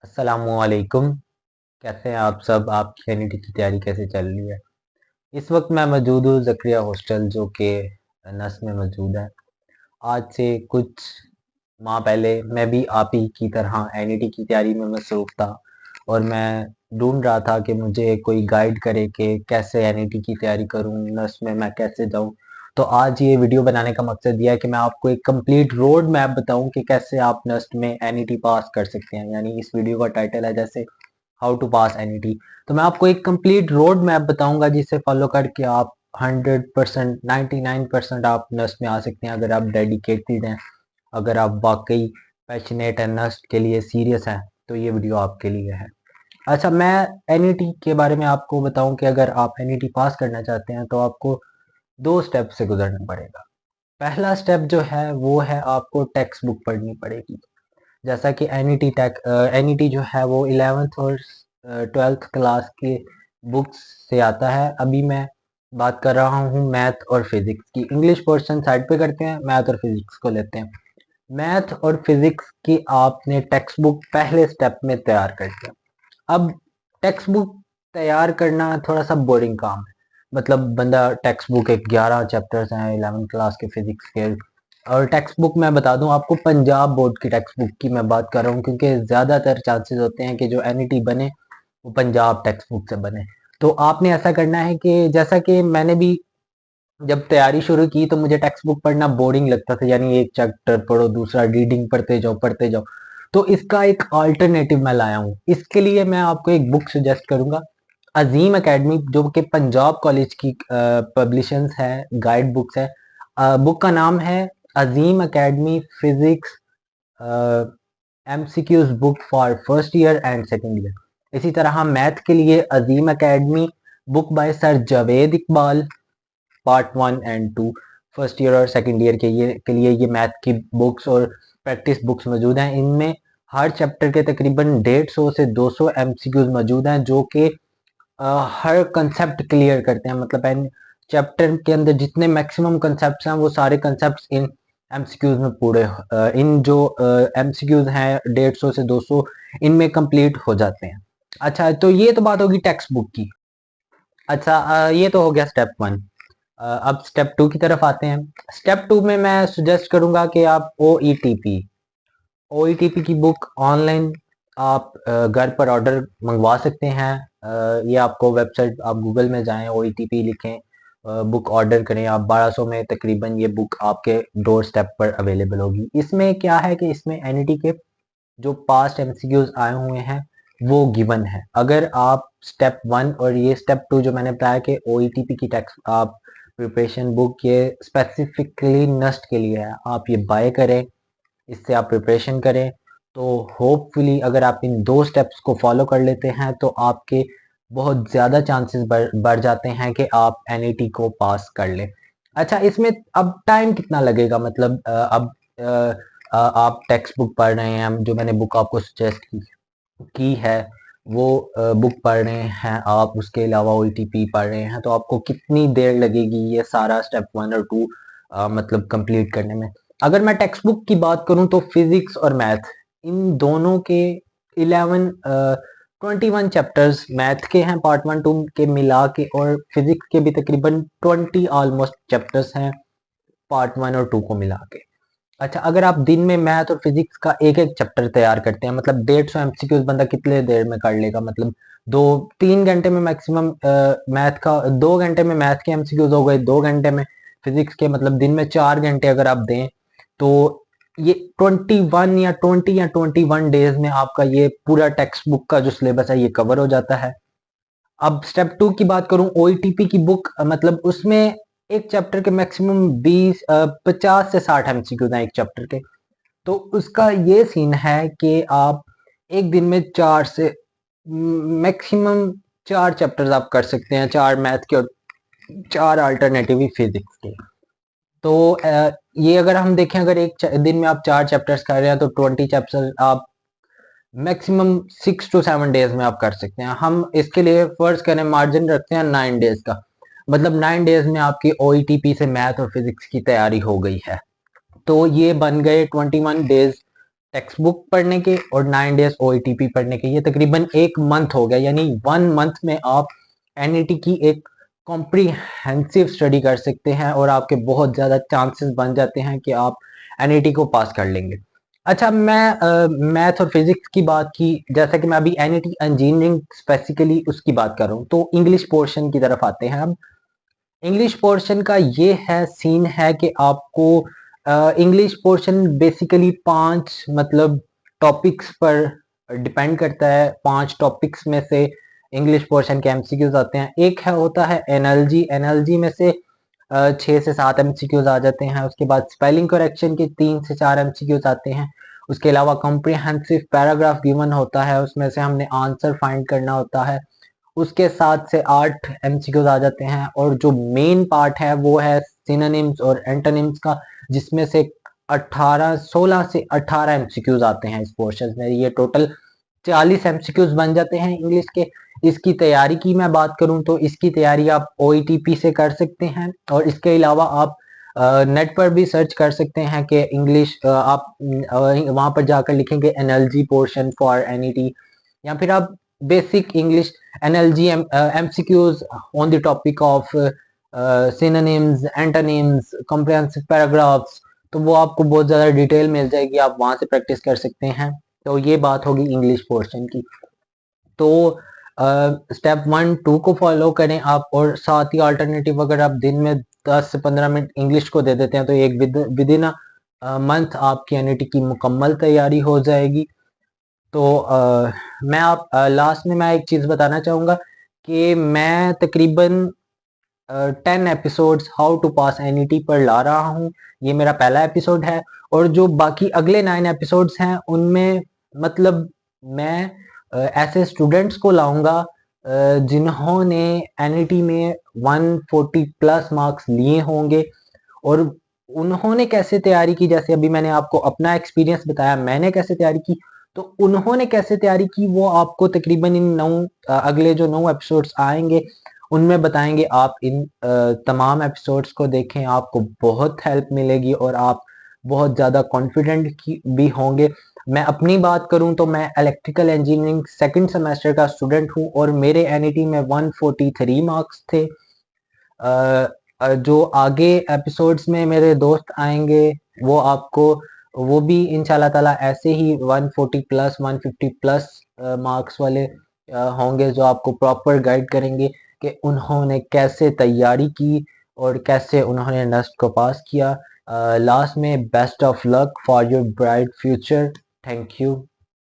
अस्सलामुअलैकुम। कैसे हैं आप सब? आपकी एनईटी की तैयारी कैसे चल रही है? इस वक्त मैं मौजूद हूँ ज़करिया हॉस्टल, जो कि नस में मौजूद है। आज से कुछ माह पहले मैं भी आप ही की तरह एनईटी की तैयारी में मसरूफ़ था और मैं ढूंढ रहा था कि मुझे कोई गाइड करे कि कैसे एनईटी की तैयारी करूँ, नस में मैं कैसे जाऊँ। तो आज ये वीडियो बनाने का मकसद यह है कि मैं आपको एक कंप्लीट रोड मैप बताऊं कि कैसे आप नस्ट में एनईटी पास कर सकते हैं। यानी इस वीडियो का टाइटल है जैसे हाउ टू पास एनईटी। तो मैं आपको एक कंप्लीट रोड मैप बताऊंगा जिसे फॉलो करके आप 100%, 99% आप नस्ट में आ सकते हैं, अगर आप डेडिकेटेड हैं, अगर आप वाकई पैशनेट है, नस्ट के लिए सीरियस है, तो ये वीडियो आपके लिए है। अच्छा, मैं एनईटी के बारे में आपको बताऊं कि अगर आप एनईटी पास करना चाहते हैं तो आपको दो स्टेप से गुजरना पड़ेगा। पहला स्टेप जो है वो है आपको टेक्स्ट बुक पढ़नी पड़ेगी। जैसा कि एनईटी जो है वो 11th और 12th क्लास के बुक्स से आता है। अभी मैं बात कर रहा हूँ मैथ और फिजिक्स की। इंग्लिश पोर्शन साइड पे करते हैं, मैथ और फिजिक्स को लेते हैं। मैथ और फिजिक्स की आपने टेक्स्ट बुक पहले स्टेप में तैयार कर दिया। अब टेक्स्ट बुक तैयार करना थोड़ा सा बोरिंग काम है। मतलब बंदा टेक्स्ट बुक, एक 11 चैप्टर्स हैं 11th क्लास के फिजिक्स के। और टेक्स्ट बुक मैं बता दूं आपको, पंजाब बोर्ड की टेक्स्ट बुक की मैं बात कर रहा हूँ, क्योंकि ज़्यादातर चांसेस होते हैं कि जो एनईटी बने वो पंजाब टेक्स्ट बुक से बने। तो आपने ऐसा करना है कि जैसा कि मैंने भी जब तैयारी शुरू की तो मुझे टेक्स्ट बुक पढ़ना बोरिंग लगता था। यानी एक चैप्टर पढ़ो, दूसरा रीडिंग पढ़ते जाओ। तो इसका एक अल्टरनेटिव मैं लाया हूँ। इसके लिए मैं आपको एक बुक सजेस्ट करूंगा, अजीम एकेडमी, जो कि पंजाब कॉलेज की पब्लिशंस है, गाइड बुक्स है। बुक का नाम है Azeem academy physics MCQs book for first year and second year. इसी तरह मैथ के लिए Azeem academy book by sir Javed Iqbal, part 1 and 2, first year और सेकेंड ईयर के लिए ये मैथ की बुक्स और प्रैक्टिस बुक्स मौजूद हैं। इनमें हर चैप्टर के तकरीबन 150 से 200 एमसीक्यूज मौजूद हैं, जो कि हर कंसेप्ट क्लियर करते हैं। मतलब इन चैप्टर के अंदर जितने मैक्सिमम कंसेप्ट हैं वो सारे कंसेप्ट इन एमसीक्यूज में पूरे, इन जो एमसीक्यूज हैं 150 से 200, इनमें कंप्लीट हो जाते हैं। अच्छा, तो ये तो बात होगी टेक्स्ट बुक की। अच्छा, ये तो हो गया स्टेप 1। अब स्टेप 2 की तरफ आते हैं। स्टेप 2 में मैं सुजेस्ट करूंगा कि आप ओ ई टी पी की बुक ऑनलाइन आप घर पर ऑर्डर मंगवा सकते हैं। ये आपको वेबसाइट, आप गूगल में जाएं, ओ ई टी पी लिखें, बुक ऑर्डर करें आप, 1200 में तकरीबन ये बुक आपके डोर स्टेप पर अवेलेबल होगी। इसमें क्या है कि इसमें एनईटी के जो पास्ट एमसीक्यूज आए हुए हैं वो गिवन है। अगर आप स्टेप 1 और ये स्टेप 2 जो मैंने बताया कि ओईटीपी की टेक्स्ट आप प्रिपरेशन बुक, ये स्पेसिफिकली नस्ट के लिए है, आप ये बाय करें, इससे आप प्रिपरेशन करें। तो होपफुली अगर आप इन दो स्टेप्स को फॉलो कर लेते हैं तो आपके बहुत ज़्यादा चांसेस बढ़ जाते हैं कि आप एनईटी को पास कर लें। अच्छा, इसमें अब टाइम कितना लगेगा? मतलब अब आप टेक्स्ट बुक पढ़ रहे हैं, जो मैंने बुक आपको सजेस्ट की है वो बुक पढ़ रहे हैं आप, उसके अलावा ओईटीपी पढ़ रहे हैं, तो आपको कितनी देर लगेगी ये सारा स्टेप 1 और 2 मतलब कंप्लीट करने में? अगर मैं टेक्स्ट बुक की बात करूं तो फिजिक्स और मैथ, इन दोनों के 21 चैप्टर्स मैथ के हैं, पार्ट 1 2 के मिला के, और फिजिक्स के भी तकरीबन 20 ऑलमोस्ट चैप्टर्स हैं, पार्ट 1 और 2 को मिला के। अच्छा, अगर आप दिन में मैथ और फिजिक्स का एक एक चैप्टर तैयार करते हैं, मतलब 150 एमसीक्यूज बंदा कितने देर में कर लेगा? मतलब 2-3 घंटे में मैक्सिमम मैथ का, 2 घंटे में मैथ के एमसीक्यूज हो गए, 2 घंटे में फिजिक्स के, मतलब दिन में 4 घंटे अगर आप दें तो ये 21 डेज में आपका ये पूरा टेक्स्ट बुक का जो सिलेबस है ये कवर हो जाता है। अब स्टेप 2 की बात करूं, ओईटीपी की बुक, मतलब उसमें एक चैप्टर के मैक्सिमम 50 से 60 एमसीक्यू हैं एक चैप्टर के। तो उसका ये सीन है कि आप एक दिन में 4 चैप्टर्स आप कर सकते हैं, 4 मैथ के और 4 अल्टरनेटिव फिजिक्स के। तो ये अगर हम देखें, अगर एक दिन में आप 4 चैप्टर्स कर रहे हैं तो 20 चैप्टर आप मैक्सिमम 6 to 7 डेज में आप कर सकते हैं। हम इसके लिए फर्ज करें, मार्जिन रखते हैं 9 डेज का, मतलब 9 डेज में आपकी ओईटीपी से मैथ और फिजिक्स की तैयारी हो गई है। तो ये बन गए 21 डेज टेक्स्ट बुक पढ़ने के और 9 डेज OETP पढ़ने के, ये तकरीबन 1 मंथ हो गया, यानी 1 मंथ में आप NET की एक कॉम्प्रीहेंसिव स्टडी कर सकते हैं और आपके बहुत ज़्यादा चांसेस बन जाते हैं कि आप NET को पास कर लेंगे। अच्छा, मैं मैथ और फिजिक्स की बात की, जैसा कि मैं अभी NET इंजीनियरिंग स्पेसिफिकली उसकी बात कर रहा हूँ, तो इंग्लिश पोर्शन की तरफ आते हैं। अब इंग्लिश पोर्शन का ये है सीन है कि आपको इंग्लिश पोर्शन बेसिकली 5 मतलब टॉपिक्स पर डिपेंड करता है। 5 टॉपिक्स में से इंग्लिश पोर्शन के एमसीक्यूज आते हैं। एक है होता है एनएलजी, एनएलजी में से 6 से 7 एमसीक्यूज आ जाते हैं। उसके बाद स्पेलिंग करेक्शन के 3 से 4 एमसीक्यूज आते हैं। उसके अलावा कॉम्प्रिहेंसिव पैराग्राफ गिवन होता है, उसमें से हमने आंसर फाइंड करना होता है। उसके 7 से 8 एमसीक्यूज आ जाते हैं और जो मेन पार्ट है वो है सिनोनिम्स और एंटोनिम्स का, जिसमें से 16 से 18 एमसीक्यूज आते हैं इस पोर्शन में। ये टोटल 40 एमसीक्यूज बन जाते हैं इंग्लिश के। इसकी तैयारी की मैं बात करूं तो इसकी तैयारी आप OETP से कर सकते हैं और इसके अलावा आप नेट पर भी सर्च कर सकते हैं कि इंग्लिश आप वहां पर जाकर लिखेंगे एनएलजी पोर्शन फॉर NET, या फिर आप basic English NLG MCQs on the topic of synonyms, antonyms, comprehensive paragraphs, तो वो आपको बहुत ज़्यादा डिटेल मिल जाएगी, आप वहाँ से प्रैक्टिस कर सकते हैं। तो ये बात होगी इंग्लिश पोर्शन की। तो स्टेप 1-2 को फॉलो करें आप, और साथ ही अल्टरनेटिव अगर आप दिन में 10 से 15 मिनट इंग्लिश को दे देते हैं तो एक विद इन मंथ आपकी NET की मुकम्मल तैयारी हो जाएगी। तो मैं आप लास्ट में मैं एक चीज़ बताना चाहूँगा कि मैं तकरीबन 10 episodes how to pass NET पर ला रहा हूँ। ये मेरा पहला एपिसोड है और जो बाकी अगले 9 एपिसोड्स हैं उनमें मतलब मैं ऐसे स्टूडेंट्स को लाऊंगा जिन्होंने NET में 140 प्लस मार्क्स लिए होंगे और उन्होंने कैसे तैयारी की। जैसे अभी मैंने आपको अपना एक्सपीरियंस बताया, मैंने कैसे तैयारी की, तो उन्होंने कैसे तैयारी की वो आपको तकरीबन इन 9 अगले जो 9 एपिसोड्स आएंगे उनमें बताएंगे। आप इन तमाम एपिसोड्स को देखें, आपको बहुत हेल्प मिलेगी और आप बहुत ज़्यादा कॉन्फिडेंट भी होंगे। मैं अपनी बात करूं तो मैं इलेक्ट्रिकल इंजीनियरिंग सेकंड सेमेस्टर का स्टूडेंट हूं और मेरे NET में 143 मार्क्स थे। जो आगे एपिसोड्स में मेरे दोस्त आएंगे वो आपको वो भी इंशाल्लाह ताला ऐसे ही 140 प्लस 150 प्लस मार्क्स वाले होंगे जो आपको प्रॉपर गाइड करेंगे कि उन्होंने कैसे तैयारी की और कैसे उन्होंने नेस्ट को पास किया। लास्ट में best of luck for your bright future. Thank you.